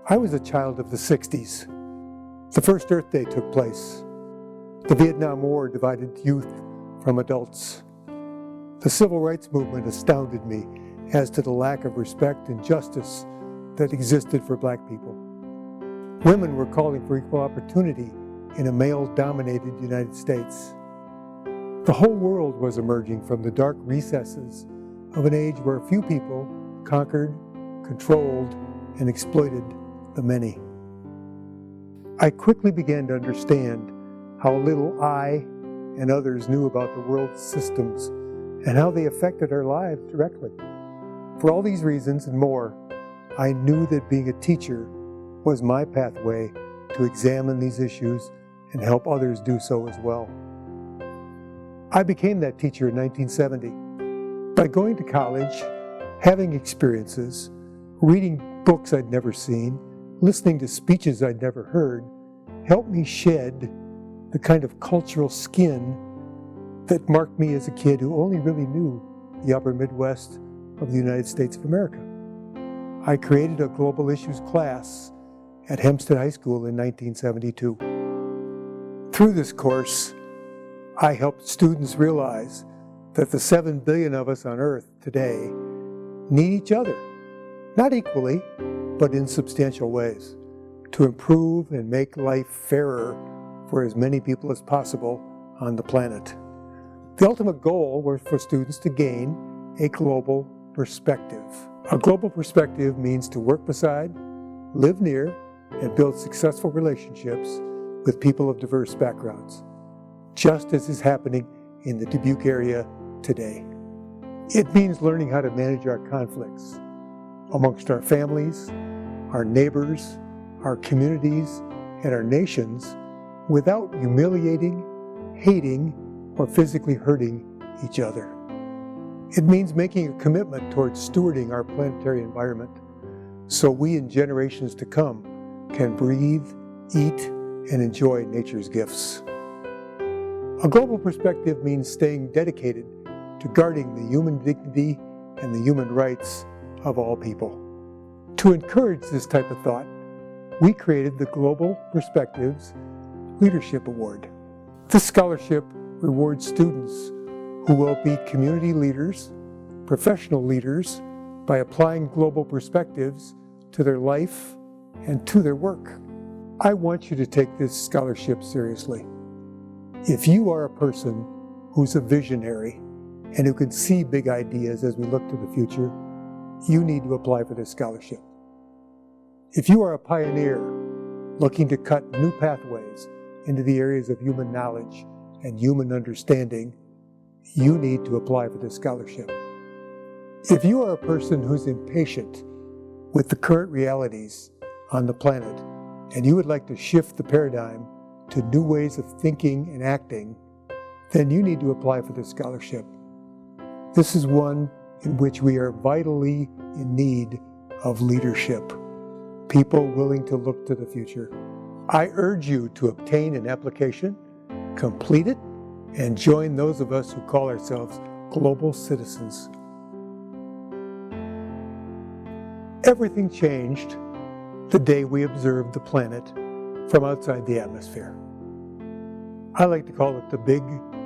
I was a child of the 60s. The first Earth Day took place. The Vietnam War divided youth from adults. The Civil Rights Movement astounded me as to the lack of respect and justice that existed for black people. Women were calling for equal opportunity in a male-dominated United States. The whole world was emerging from the dark recesses of an age where few people conquered, controlled, and exploited the many. I quickly began to understand how little I and others knew about the world's systems and how they affected our lives directly. For all these reasons and more, I knew that being a teacher was my pathway to examine these issues and help others do so as well. I became that teacher in 1970 by going to college, having experiences, reading books I'd never seen, listening to speeches I'd never heard, helped me shed the kind of cultural skin that marked me as a kid who only really knew the upper Midwest of the United States of America. I created a global issues class at Hempstead High School in 1972. Through this course, I helped students realize that the 7 billion of us on Earth today need each other, not equally, but in substantial ways, to improve and make life fairer for as many people as possible on the planet. The ultimate goal was for students to gain a global perspective. A global perspective means to work beside, live near, and build successful relationships with people of diverse backgrounds, just as is happening in the Dubuque area today. It means learning how to manage our conflicts amongst our families, our neighbors, our communities, and our nations without humiliating, hating, or physically hurting each other. It means making a commitment towards stewarding our planetary environment so we and generations to come can breathe, eat, and enjoy nature's gifts. A global perspective means staying dedicated to guarding the human dignity and the human rights of all people. To encourage this type of thought, we created the Global Perspectives Leadership Award. This scholarship rewards students who will be community leaders, professional leaders, by applying global perspectives to their life and to their work. I want you to take this scholarship seriously. If you are a person who's a visionary and who can see big ideas as we look to the future, you need to apply for this scholarship. If you are a pioneer looking to cut new pathways into the areas of human knowledge and human understanding, you need to apply for this scholarship. If you are a person who's impatient with the current realities on the planet and you would like to shift the paradigm to new ways of thinking and acting, then you need to apply for this scholarship. This is one in which we are vitally in need of leadership, people willing to look to the future. I urge you to obtain an application, complete it, and join those of us who call ourselves global citizens. Everything changed the day we observed the planet from outside the atmosphere. I like to call it the big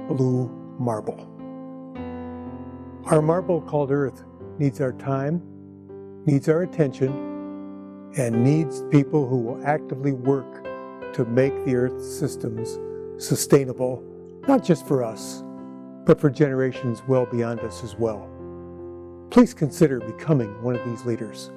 blue marble. Our marble called Earth needs our time, needs our attention, and needs people who will actively work to make the Earth's systems sustainable, not just for us, but for generations well beyond us as well. Please consider becoming one of these leaders.